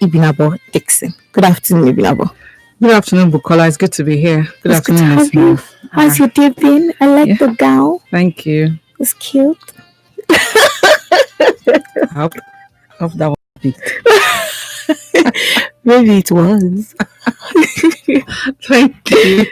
Ibinabo Dixon. Good afternoon, Ibinabo. Good afternoon, Bukola. It's good to be here. Good It's good to afternoon, have you. listeners. How's your day been? I like Yeah. the gown. Thank you. It's cute. I hope that was picked. Maybe it was. Thank you.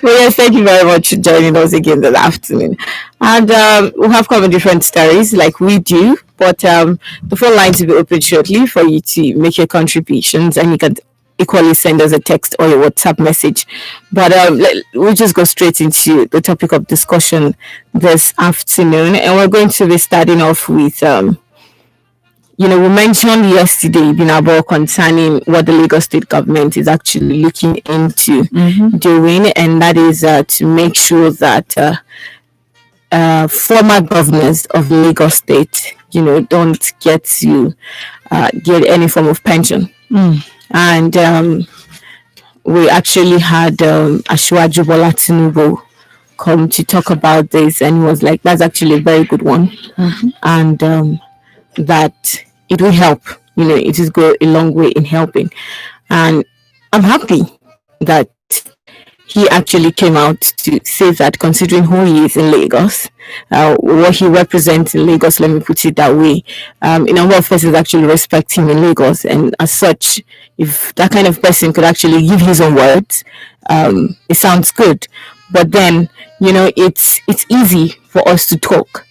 Well, yes, thank you very much for joining us again this afternoon. And we'll have covered different stories like we do, but the phone lines will be open shortly for you to make your contributions, and you can equally send us a text or a WhatsApp message. But we'll just go straight into the topic of discussion this afternoon, and we're going to be starting off with we mentioned yesterday, Binabo, concerning what the Lagos state government is actually looking into doing, and that is to make sure that former governors of Lagos state, don't get to get any form of pension. And we actually had Asiwaju Bola Tinubu come to talk about this, and he was like, that's actually a very good one. And that it will help. It is go a long way in helping. And I'm happy that he actually came out to say that, considering who he is in Lagos, what he represents in Lagos, let me put it that way, a number of persons actually respect him in Lagos. And as such, if that kind of person could actually give his own words, it sounds good. But then, it's easy for us to talk.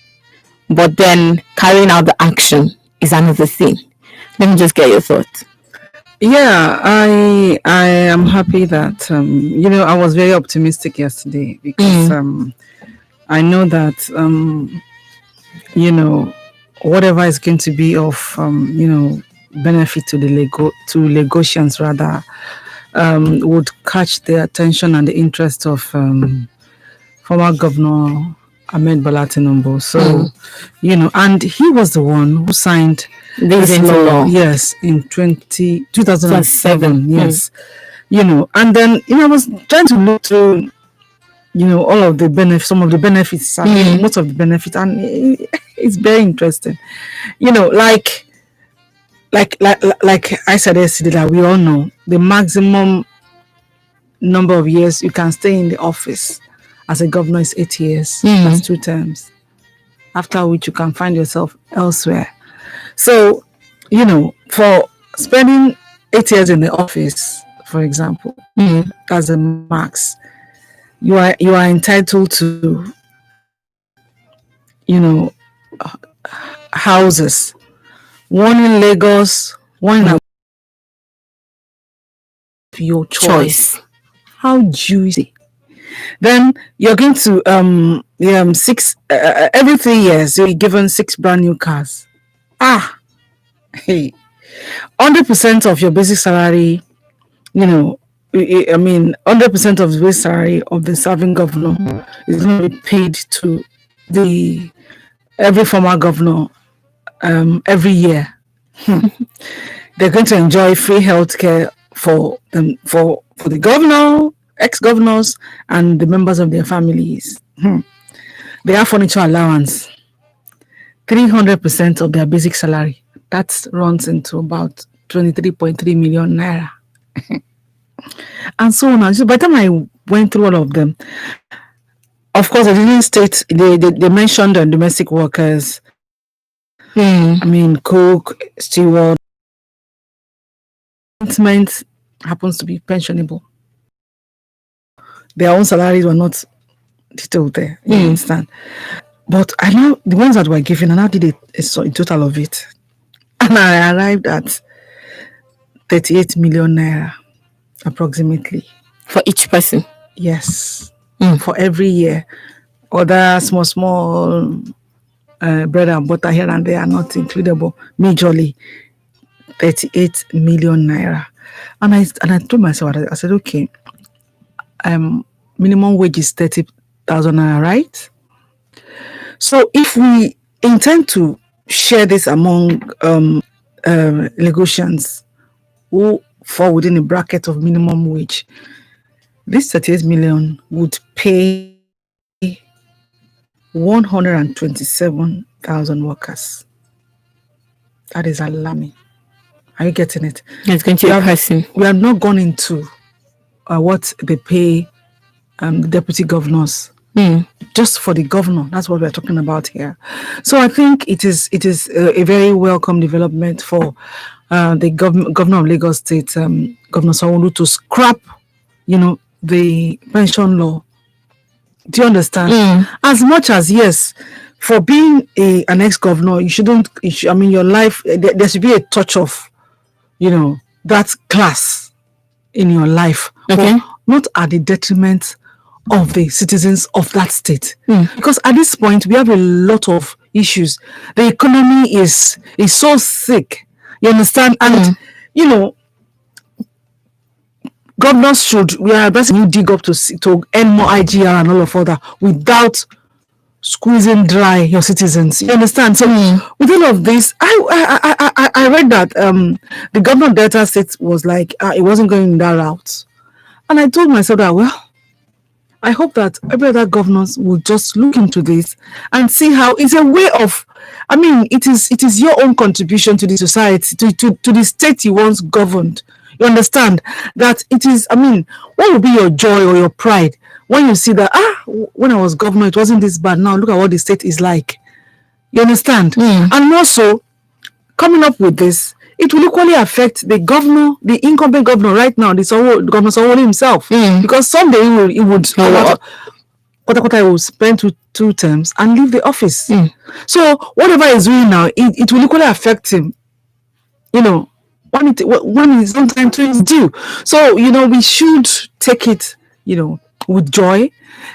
But then carrying out the action is another thing. Let me just get your thoughts. Yeah, I am happy that I was very optimistic yesterday because I know that whatever is going to be of benefit to Lagosians rather would catch the attention and the interest of former Governor Ahmed Bola Tinubu. So, and he was the one who signed this law. Yes, in 2007. Yes. And then, I was trying to look through, all of the benefits, some of the benefits, most of the benefits, and it's very interesting. Like I said yesterday, that we all know the maximum number of years you can stay in the office as a governor is 8 years. That's 2 terms. After which you can find yourself elsewhere. So, for spending 8 years in the office, for example, as a max, you are entitled to, houses. One in Lagos, one in your choice. How juicy. Then you're going to every 3 years you're given 6 brand new cars. Hey, 100% of your basic salary, 100% of the basic salary of the serving governor is going to be paid to every former governor every year. They're going to enjoy free healthcare for them, for the governor, ex-governors, and the members of their families. They have furniture allowance, 300% of their basic salary. That runs into about 23.3 million naira. And so on. So by the time I went through all of them, of course, I didn't state, they mentioned the domestic workers, cook, steward. Happens to be pensionable. Their own salaries were not detailed there. You understand? But I know the ones that were given, and I did a total of it. And I arrived at 38 million naira, approximately. For each person? Yes. For every year. Other small bread and butter here and there are not included, but majorly 38 million naira. And I told myself, I said, okay, minimum wage is 30,000 naira, right? So if we intend to share this among Lagosians who fall within a bracket of minimum wage, this 38 million would pay 127,000 workers. That is alarming. Are you getting it? It's going to be a person. We have not gone into what they pay the deputy governors. Just for the governor, that's what we're talking about here. So I think it is a very welcome development for the governor of Lagos State, Governor Sanwo-Olu, to scrap, the pension law. Do you understand? As much as, yes, for being an ex-governor, your life, there should be a touch of, that class in your life. Okay. But not at the detriment of the citizens of that state. Because at this point, we have a lot of issues. The economy is so sick. You understand? And, governors we are advising you dig up to earn more IGR and all of that without squeezing dry your citizens. You understand? So with all of this, I read that the governor of Delta State was like, it wasn't going in that route. And I told myself that, well, I hope that every other governors will just look into this and see how it's a way of, it is your own contribution to the society, to the state you once governed. You understand that it is, what will be your joy or your pride when you see that, when I was governor, it wasn't this bad. Now look at what the state is like. You understand? And also, coming up with this, it will equally affect the governor, the incumbent governor right now, Governor Sanwo-Olu himself. Because someday he would spend two terms and leave the office. So whatever he's doing now, it will equally affect him. When it's on time to his due. So, we should take it, with joy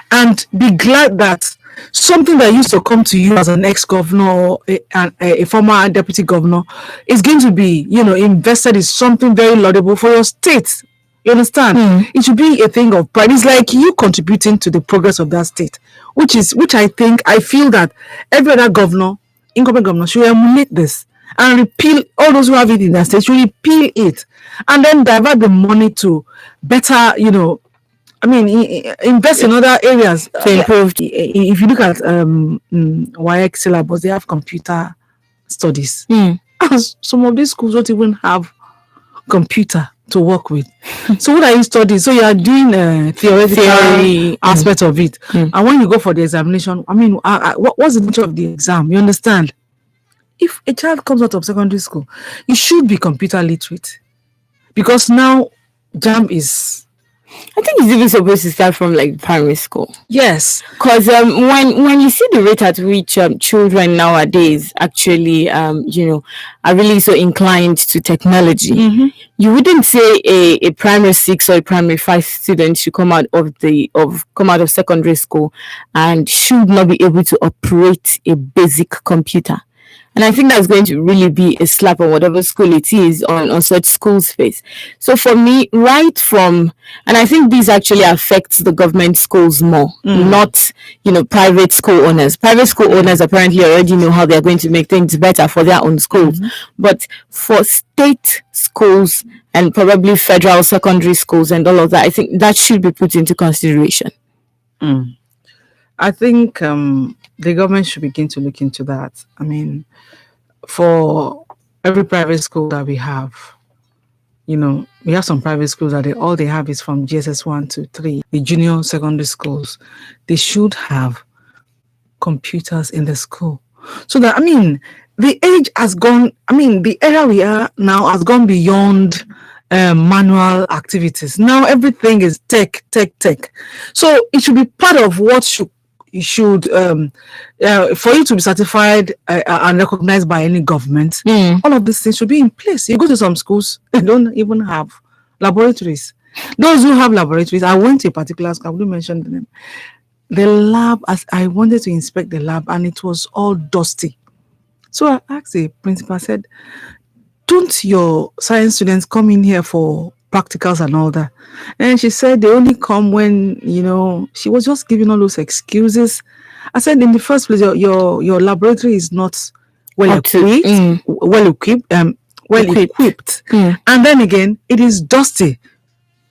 and be glad that something that used to come to you as an ex-governor or a former deputy governor is going to be, invested in something very laudable for your state. You understand? It should be a thing of pride. It's like you contributing to the progress of that state, which I feel that every other governor, incumbent governor, should emulate this and repeal all those who have it in their state, should repeal it and then divert the money to better, invest in other areas to improve. If you look at WAEC syllabus, they have computer studies. Some of these schools don't even have computer to work with. So what are you studying? So you are doing theory aspect of it. And when you go for the examination, what's the nature of the exam? You understand? If a child comes out of secondary school, he should be computer literate. Because now JAMB is... I think it's even supposed to start from like primary school. Yes, because when you see the rate at which children nowadays actually are really so inclined to technology, you wouldn't say a primary 6 or a primary 5 student should come out of secondary school and should not be able to operate a basic computer. And I think that's going to really be a slap on whatever school it is on such school's face. So for me, and I think this actually affects the government schools more, not, private school owners. Private school owners apparently already know how they're going to make things better for their own schools. But for state schools and probably federal secondary schools and all of that, I think that should be put into consideration. I think the government should begin to look into that. For every private school that we have, we have some private schools that all they have is from GSS 1 to 3. The junior secondary schools, they should have computers in the school. So that, the age has gone, the era we are now has gone beyond manual activities. Now everything is tech. So it should be part of what for you to be certified and recognized by any government. All of these things should be in place. You go to some schools, they don't even have laboratories. Those who have laboratories, I went to a particular school, I wouldn't mention the name. The lab, as I wanted to inspect the lab, and it was all dusty. So I asked the principal, I said, don't your science students come in here for practicals and all that? And she said they only come when, she was just giving all those excuses. I said, in the first place, your laboratory is not well equipped. And then again, it is dusty,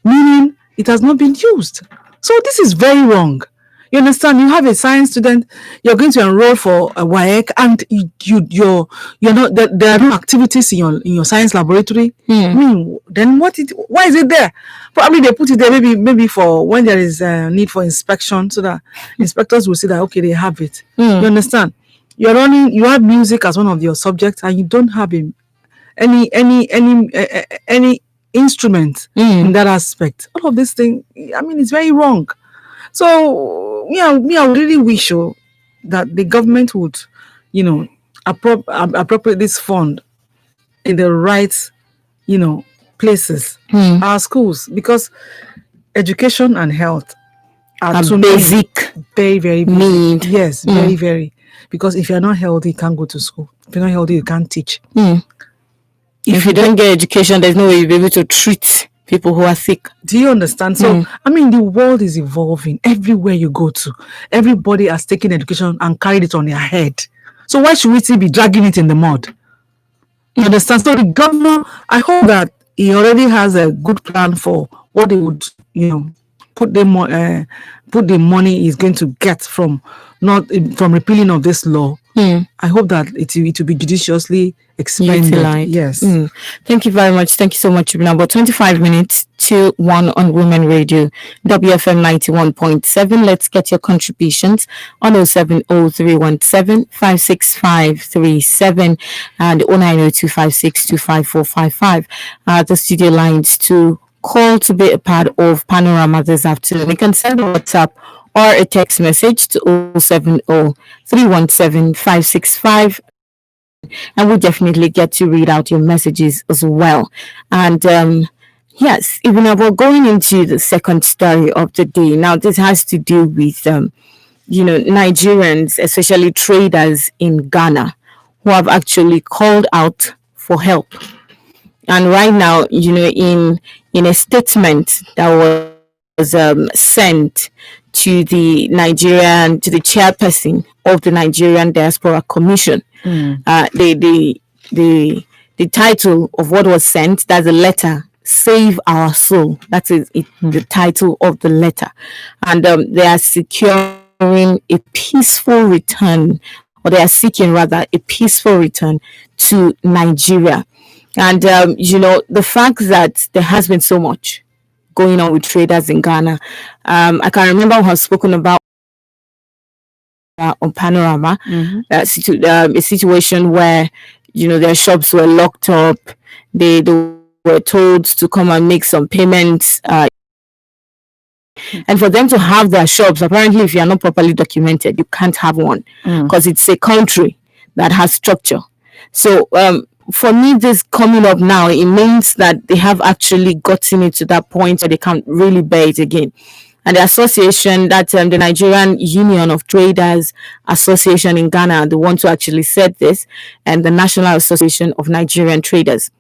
meaning it has not been used. So this is very wrong. You understand? You have a science student, you're going to enroll for a WAEC, and you're not there are no activities in your science laboratory. I mean, then why is it there? Probably they put it there maybe for when there is a need for inspection, so that inspectors will see that okay, they have it. You understand? You have music as one of your subjects, and you don't have any instrument in that aspect. All of this thing, I mean, it's very wrong. So I would really wish that the government would, appropriate this fund in the right, places, our schools, because education and health are two basic very, very need. Yes, very, very. Because if you're not healthy, you can't go to school. If you're not healthy, you can't teach. If you don't get education, there's no way you'll be able to treat people who are sick. Do you understand? So, I mean, the world is evolving. Everywhere you go to, everybody has taken education and carried it on their head. So why should we still be dragging it in the mud? You understand? So the governor, I hope that he already has a good plan for what they would, put the money he's going to get from repealing of this law. I hope that it will be judiciously expended. Yes. Thank you very much. Thank you so much. Now, about 25 minutes to 1 on Women Radio, WFM 91.7. Let's get your contributions on 070-317-56537 and 090-256-25455. The studio lines to call to be a part of Panorama this afternoon. You can send a WhatsApp or a text message to 070-317-565, and we'll definitely get to read out your messages as well. And yes, even about going into the second story of the day. Now, this has to do with Nigerians, especially traders in Ghana, who have actually called out for help. And right now, in a statement that was sent to the chairperson of the Nigerian Diaspora Commission, the title of what was sent, that's a letter, Save Our Soul. That is the title of the letter. And they are securing a peaceful return, or they are seeking rather a peaceful return to Nigeria. And, the fact that there has been so much going on with traders in Ghana. I can remember I have spoken about on Panorama, a situation where, their shops were locked up. They were told to come and make some payments. And for them to have their shops, apparently, if you are not properly documented, you can't have one because it's a country that has structure. So, for me, this coming up now, it means that they have actually gotten it to that point where they can't really bear it again. And the association, that the Nigerian Union of Traders Association in Ghana, the one to actually said this, and the National Association of Nigerian Traders,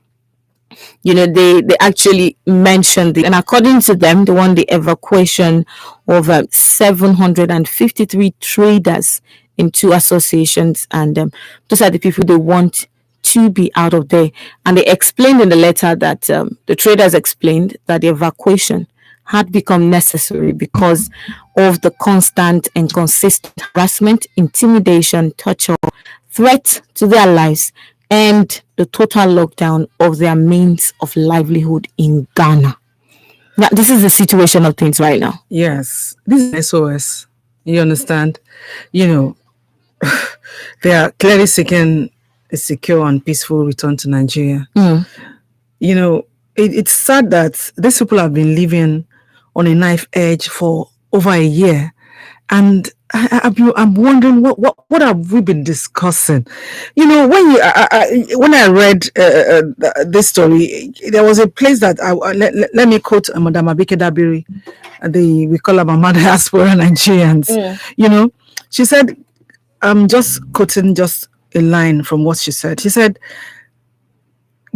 they actually mentioned it. And according to them, they want the evacuation of 753 traders in two associations, and those are the people they want to be out of there. And they explained in the letter that the traders explained that the evacuation had become necessary because of the constant and consistent harassment, intimidation, torture, threats to their lives, and the total lockdown of their means of livelihood in Ghana. Now, this is the situation of things right now. Yes, this is SOS. You understand? They are clearly seeking a secure and peaceful return to Nigeria. It's sad that these people have been living on a knife edge for over a year, and I'm wondering what have we been discussing? When I read this story, there was a place that let me quote Madam Abike Dabiri, we call her Mama Diaspora Nigerians. She said, I'm just quoting just a line from what she said. She said,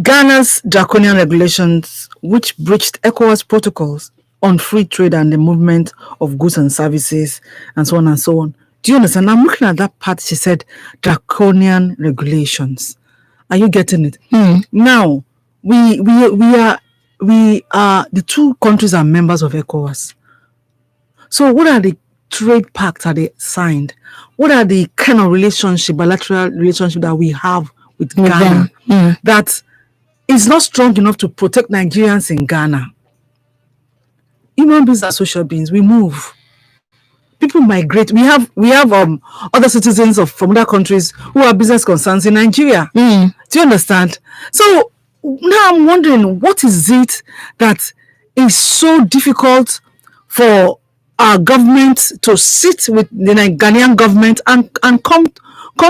Ghana's draconian regulations, which breached ECOWAS protocols on free trade and the movement of goods and services, and so on and so on. Do you understand? I'm looking at that part. She said draconian regulations. Are you getting it? Now, we are the two countries are members of ECOWAS. So what are the trade pact are they signed? What are the kind of bilateral relationship that we have with Ghana that is not strong enough to protect Nigerians in Ghana? Human beings are social beings. We move. People migrate. We have other citizens from other countries who have business concerns in Nigeria. Do you understand? So now I'm wondering, what is it that is so difficult for our government to sit with the Ghanaian government and come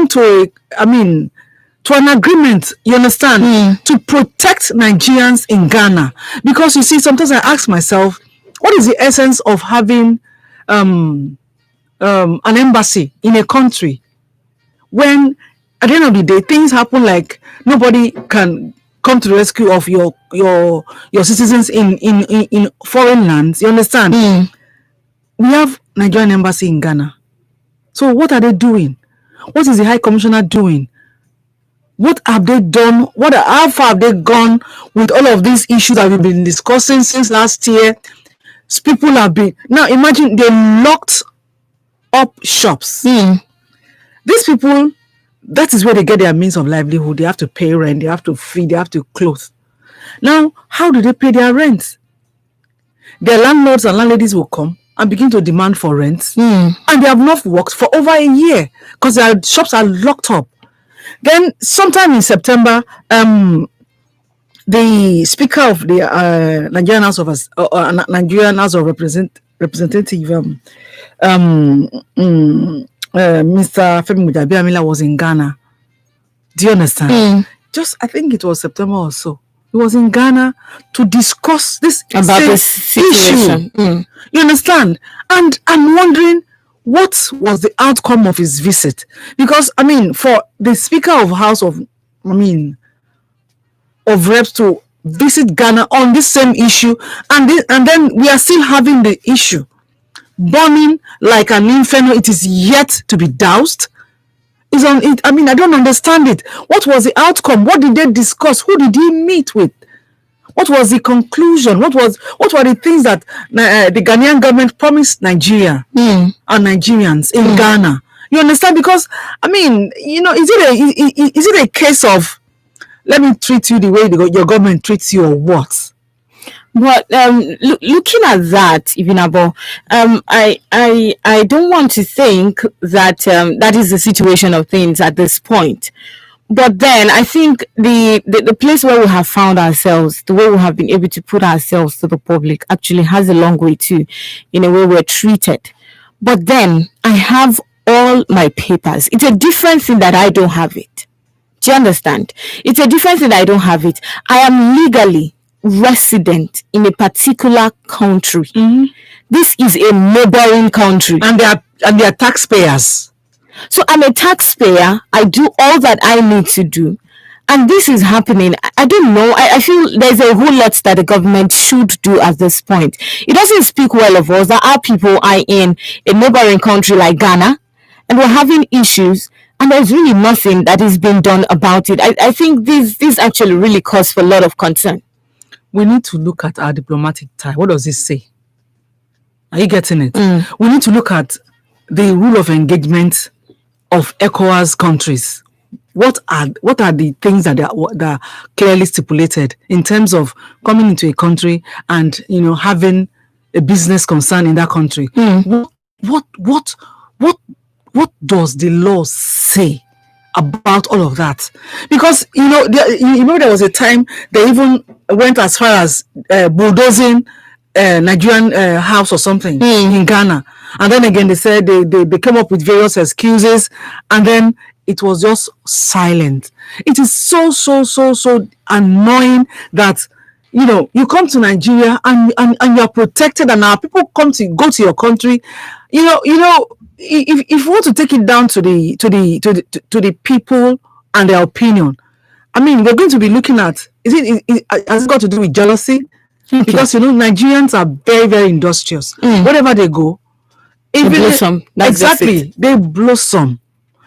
to to an agreement, you understand, to protect Nigerians in Ghana? Because you see, sometimes I ask myself, what is the essence of having an embassy in a country when at the end of the day things happen, like nobody can come to the rescue of your citizens in foreign lands? You understand? We have Nigerian embassy in Ghana. So what are they doing? What is the High Commissioner doing? What have they done? How far have they gone with all of these issues that we've been discussing since last year? People have been, now imagine they locked up shops. These people, that is where they get their means of livelihood. They have to pay rent, they have to feed, they have to clothe. Now, how do they pay their rent? Their landlords and landladies will come and begin to demand for rent, and they have not worked for over a year because their shops are locked up. Then sometime in September, the Speaker of the Nigerian House of Representative, Mr. Femi Mujabiamila, was in Ghana. Do you understand? Just, I think it was September or so. He was in Ghana to discuss this situation. You understand? And I'm wondering, what was the outcome of his visit? Because for the Speaker of House of Reps to visit Ghana on this same issue, and then we are still having the issue burning like an inferno. It is yet to be doused. I don't understand it. What was the outcome? What did they discuss? Who did he meet with? What was the conclusion? What were the things that the Ghanaian government promised Nigeria and Nigerians in Ghana? You understand? Because is it a case of, let me treat you the way your government treats you, or what? But looking at that, Ibinabo, I don't want to think that that is the situation of things at this point. But then I think the place where we have found ourselves, the way we have been able to put ourselves to the public, actually has a long way too, in a way we're treated. But then I have all my papers. It's a different thing that I don't have it. Do you understand? It's a different thing that I don't have it. I am legally resident in a particular country. This is a neighboring country, and they are taxpayers. So I'm a taxpayer. I do all that I need to do, and this is happening. I don't know. I feel there's a whole lot that the government should do at this point. It doesn't speak well of us that our people are in a neighboring country like Ghana, and we're having issues, and there's really nothing that is being done about it. I think this actually really cause for a lot of concern. We need to look at our diplomatic tie. What does this say? Are you getting it? We need to look at the rule of engagement of ECOWAS countries. What are the things that are clearly stipulated in terms of coming into a country and having a business concern in that country? What does the law say about all of that? Because there was a time they even went as far as bulldozing Nigerian house or something in Ghana, and then again they said they came up with various excuses, and then it was just silent. It is so annoying that you come to Nigeria and you are protected, and our people go to your country. If you want to take it down to the people and their opinion, we're going to be looking at, has it got to do with jealousy? Okay. Because Nigerians are very, very industrious. Wherever they go, they blossom. Exactly, they blossom.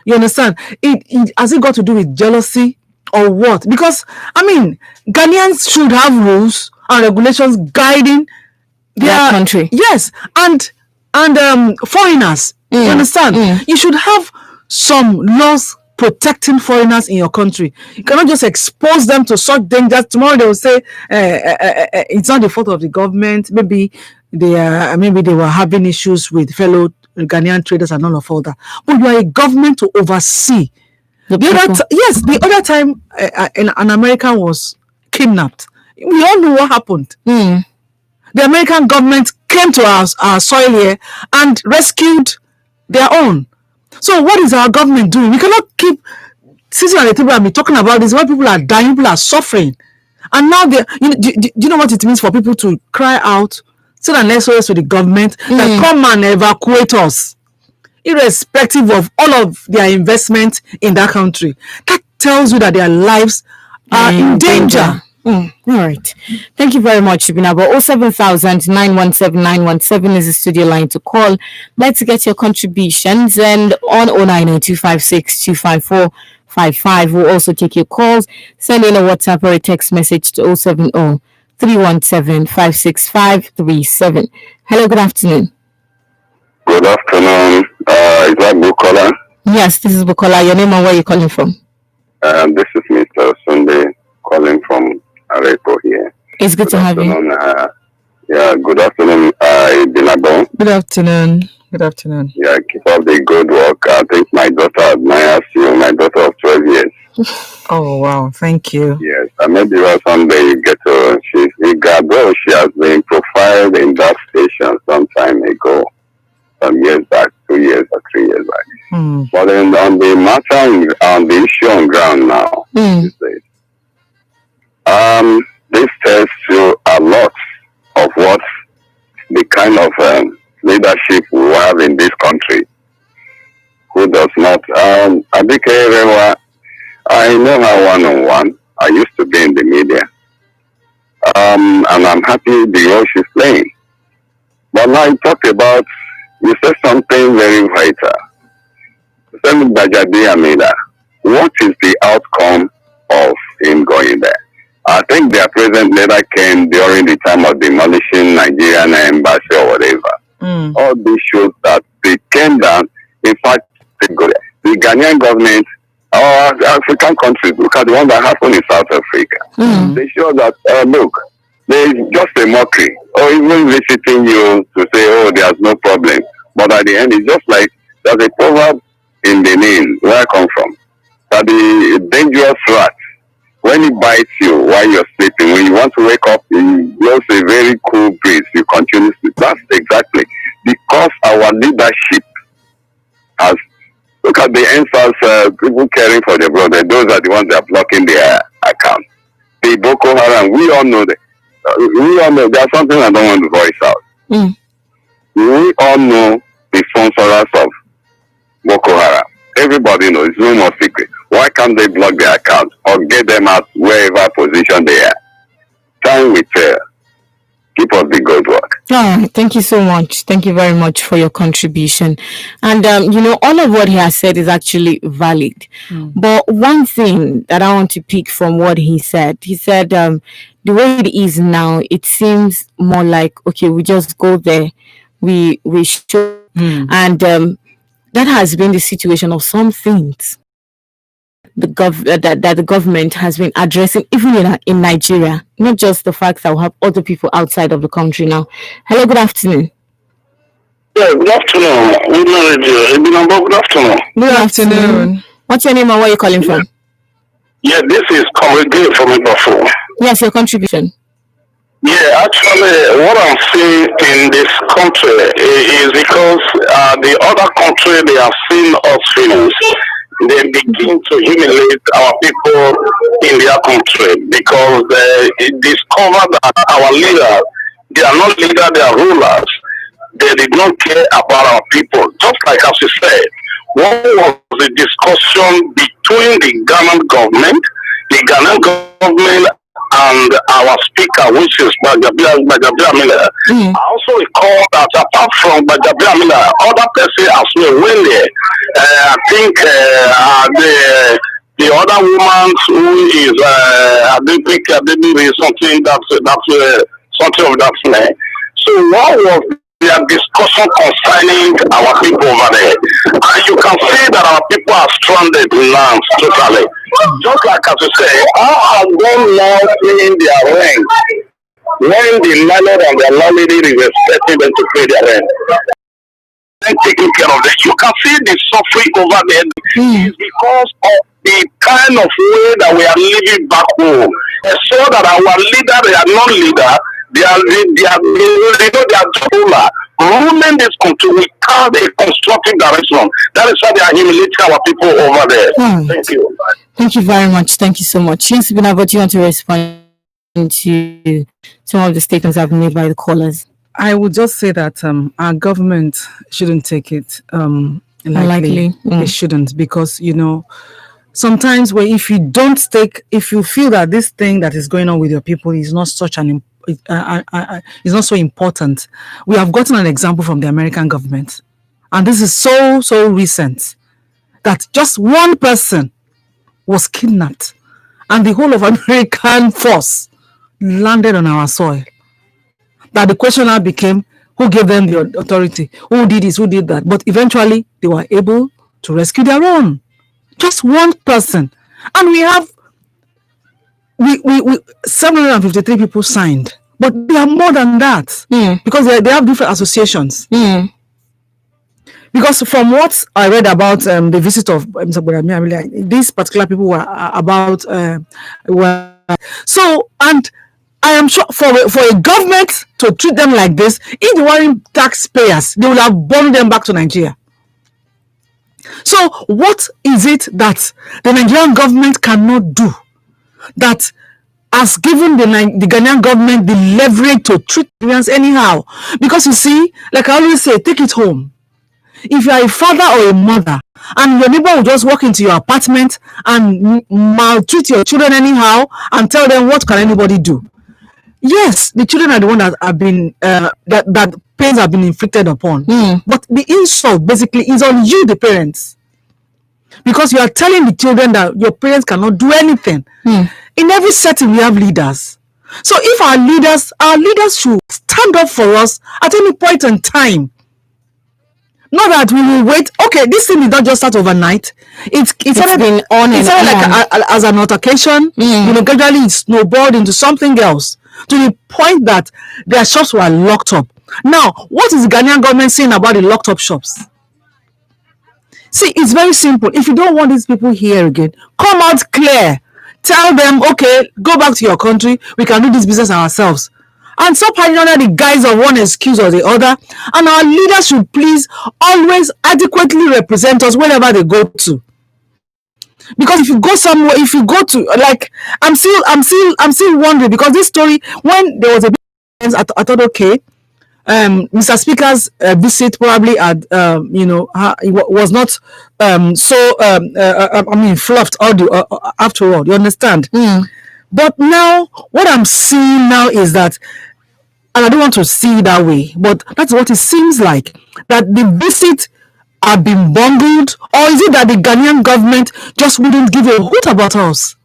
You understand? Has it got to do with jealousy or what? Because Ghanaians should have rules and regulations guiding their country. Yes, and and foreigners. You understand? You should have some laws protecting foreigners in your country. You cannot just expose them to such dangers. Tomorrow they will say it's not the fault of the government. Maybe they were having issues with fellow Ghanaian traders and all that. But you are a government to oversee. The other time an American was kidnapped. We all know what happened. The American government came to our soil here and rescued their own. So what is our government doing? We cannot keep sitting at the table and be talking about this when people are dying, people are suffering. And now, do you know what it means for people to cry out, send an SOS to the government that come and evacuate us, irrespective of all of their investment in that country? That tells you that their lives are in danger. All right. Thank you very much, Ibinabo. 07000 917 is the studio line to call. Let's get your contributions. And on 09025625455, we'll also take your calls. Send in a WhatsApp or a text message to 070 317 56537. Hello, good afternoon. Good afternoon. Is that Bukola? Yes, this is Bukola. Your name and where you're calling from? This is Mr. Sunday calling from Arepo here. It's good to have you. Good afternoon, Ibinabo. Good afternoon. Good afternoon. Yeah, keep up the good work. I think my daughter admires you, my daughter of 12 years. Oh, wow. Thank you. Yes, and maybe someday you get to, she's eager, though she has been profiled in that station some time ago, some years back, 2 years or 3 years back. But on the matter, on the issue on ground now, this tells you a lot of what the kind of leadership we have in this country. Who does not? Abike, I know her one-on-one. I used to be in the media. And I'm happy the role she's playing. But now you talk about, you said something very vital. You said Bajabi Amila. What is the outcome of him going there? I think their present leader came during the time of demolishing Nigerian embassy or whatever. All this shows that they came down. In fact, the Ghanaian government, our African countries, look at the one that happened in South Africa. They show that, look, there's just a mockery. Or even visiting you to say, oh, there's no problem. But at the end, it's just like there's a proverb in Benin, where I come from, that the dangerous rat, when it bites you while you're sleeping, when you want to wake up, it blows a very cool breeze. You continue to sleep. That's exactly because our leadership has. Look at the answers, people caring for their brother. Those are the ones that are blocking their account. The Boko Haram, we all know that. We all know there's something I don't want to voice out. We all know the sponsors of Boko Haram. Everybody knows. It's no more secret. Why can't they block their account or get them out wherever position they are? Time will tell. Keep up the good work. Oh, thank you so much. Thank you very much for your contribution. And, all of what he has said is actually valid. But one thing that I want to pick from what he said, the way it is now, it seems more like, okay, we just go there, we show, and that has been the situation of some things that the government has been addressing, even in Nigeria, not just the fact that we have other people outside of the country now. Hello, good afternoon. Yeah, good afternoon. Good afternoon. Good afternoon. What's your name and where are you calling from? Yeah, this is Comrade from Ibafu. Yes, your contribution. Yeah, actually, what I'm seeing in this country is because the other country, they have seen us finish. They begin to humiliate our people in their country because they discover that our leaders, they are not leaders, they are rulers. They did not care about our people. Just like as you said, what was the discussion between the Ghanaian government and our speaker, which is Bajabi Amila. I also recall that apart from Bajabi Amila, other person as well went there. I think the other woman who is I think something that's something of that name. So what was their discussion concerning our people over there. And you can see that our people are stranded in lands totally. Just like as you say, how are them now paying their rent when the landlord and the landlady is expecting them to pay their rent? Taking care of them. You can see the suffering over there is because of the kind of way that we are living back home. I saw that our leader, they are non-leader, they are ruler, ruling this country without a constructive direction. That is why they are humiliating our people over there. Thank you. Thank you very much. Thank you so much. Yes, but you want to respond to some of the statements that have been made by the callers? I would just say that our government shouldn't take it lightly. They shouldn't, because sometimes if you feel that this thing that is going on with your people is not such is not so important. We have gotten an example from the American government, and this is so recent, that just one person was kidnapped and the whole of American force landed on our soil. That the question now became, who gave them the authority? Who did this? Who did that? But eventually, they were able to rescue their own. Just one person. And we have 753 people signed. But they are more than that. Because they have different associations. Because from what I read about the visit of these particular people were about... and I am sure for a government to treat them like this, if they weren't taxpayers, they would have burned them back to Nigeria. So what is it that the Nigerian government cannot do that has given the Ghanaian government the leverage to treat Nigerians anyhow? Because you see, like I always say, take it home. If you are a father or a mother and your neighbor will just walk into your apartment and maltreat your children anyhow and tell them, what can anybody do? Yes, the children are the ones that have been that pains have been inflicted upon. But the insult basically is on you, the parents, because you are telling the children that your parents cannot do anything. In every setting, we have leaders. So if our leaders should stand up for us at any point in time. Not that we will wait. Okay, this thing did not just start overnight. It's been on and on. Like as an altercation. Gradually it snowballed into something else, to the point that their shops were locked up. Now, what is the Ghanaian government saying about the locked up shops? See, it's very simple. If you don't want these people here again, come out clear. Tell them, okay, go back to your country. We can do this business ourselves. And stop hiding under the guise of one excuse or the other. And our leaders should please always adequately represent us wherever they go to. Because if you go somewhere, if you go to, like, I'm still wondering, because this story, when there was a big, I thought, okay, Mr. Speaker's visit probably had, it was not fluffed after all. You understand? But now, what I'm seeing now is that, and I don't want to see it that way, but that's what it seems like, that the visit have been bungled, or is it that the Ghanaian government just wouldn't give a hoot about us?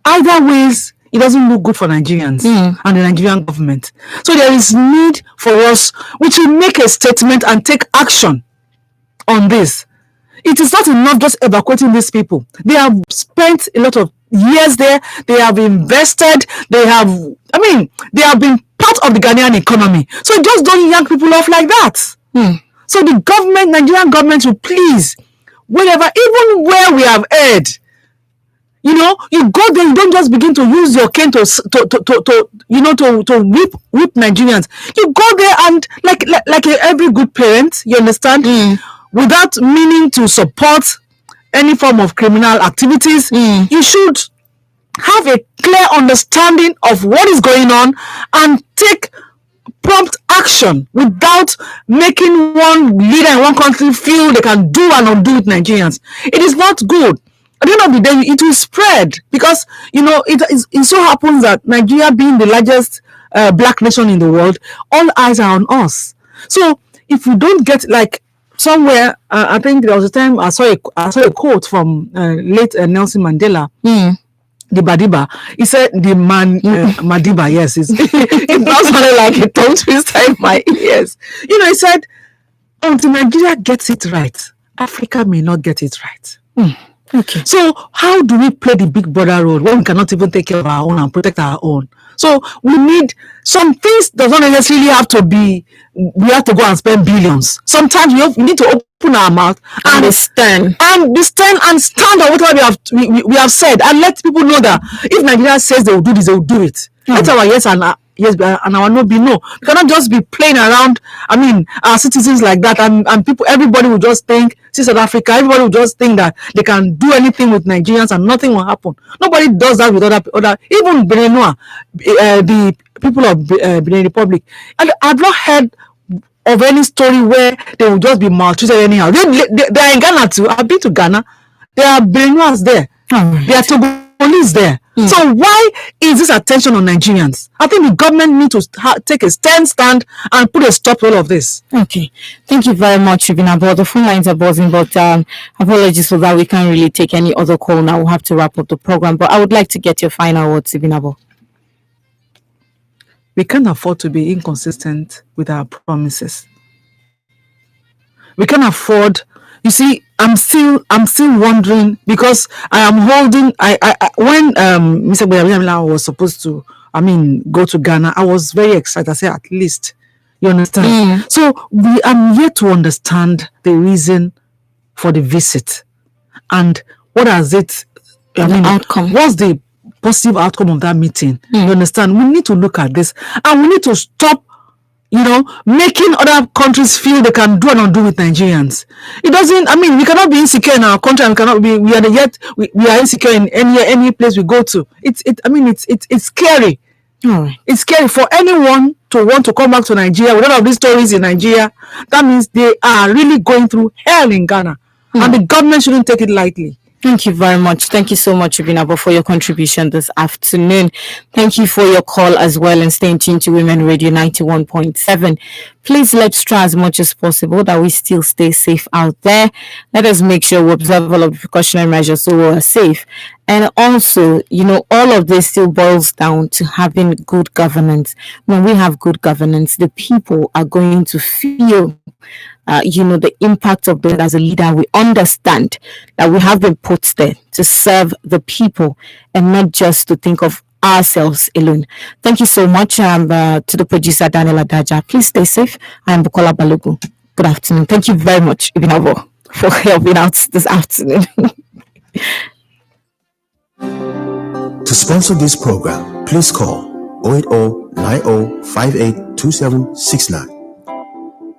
Either ways, it doesn't look good for Nigerians and the Nigerian government. So there is need for us, we should make a statement and take action on this. It is not enough just evacuating these people. They have spent a lot of years there. They have invested. They have been part of the Ghanaian economy. So just don't yank people off like that. So the government, Nigerian government, will please, wherever, even where we have heard, you go there, you don't just begin to use your cane to whip Nigerians. You go there and like every good parent, you understand, without meaning to support any form of criminal activities, you should have a clear understanding of what is going on and take prompt action without making one leader in one country feel they can do and undo with Nigerians. It is not good. At the end of the day, it will spread because, it so happens that Nigeria being the largest black nation in the world, all eyes are on us. So if we don't get, like, somewhere, I think there was a time I saw a quote from late Nelson Mandela. the Badiba. He said the Madiba. Yes, it does sound like a tongue twister in my ears. You know, he said until Nigeria gets it right, Africa may not get it right. Okay. So how do we play the big brother role when we cannot even take care of our own and protect our own? So we need some things does not necessarily have to be, we have to go and spend billions. Sometimes we need to open our mouth and be stern and stand on whatever we have said, and let people know that if Nigeria says they will do this, they will do it. Let our yes and yes and our no be no. We cannot just be playing around. I mean, our citizens like that, and people, everybody will just think, see South Africa, everybody will just think that they can do anything with Nigerians and nothing will happen. Nobody does that with other even Beninois, the people of Benin Republic. And I've not heard of any story where they will just be maltreated anyhow. They are in Ghana too. I've been to Ghana. There are Beninois there. There are Togolese there. So why is this attention on Nigerians? I think the government needs to take a stand and put a stop to all of this. Okay. Thank you very much, Ibinabo. The phone lines are buzzing, but apologies for that. We can't really take any other call now. We'll have to wrap up the program. But I would like to get your final words, Ibinabo. We can't afford to be inconsistent with our promises. We can't afford. You see, I'm still wondering, because I am holding. When Mr. Boyamila was supposed to, go to Ghana, I was very excited. I said, at least, you understand. So I'm yet to understand the reason for the visit, and what has it? Outcome. What's the positive outcome of that meeting? You understand? We need to look at this, and we need to stop, making other countries feel they can do and undo with Nigerians. It doesn't. We cannot be insecure in our country, and we cannot be. We are insecure in any place we go to. It's scary. It's scary for anyone to want to come back to Nigeria with all of these stories in Nigeria. That means they are really going through hell in Ghana, and the government shouldn't take it lightly. Thank you very much. Thank you so much, Ibinabo, for your contribution this afternoon. Thank you for your call as well, and staying tuned to Women Radio 91.7. Please, let's try as much as possible that we still stay safe out there. Let us make sure we observe all of the precautionary measures so we're safe. And also, all of this still boils down to having good governance. When we have good governance, the people are going to feel the impact of that as a leader. We understand that we have been put there to serve the people and not just to think of ourselves alone. Thank you so much to the producer, Daniel Adaja. Please stay safe. I am Bukola Balogun. Good afternoon. Thank you very much, Ibinabo, for helping out this afternoon. To sponsor this program, please call 080 90 58 2769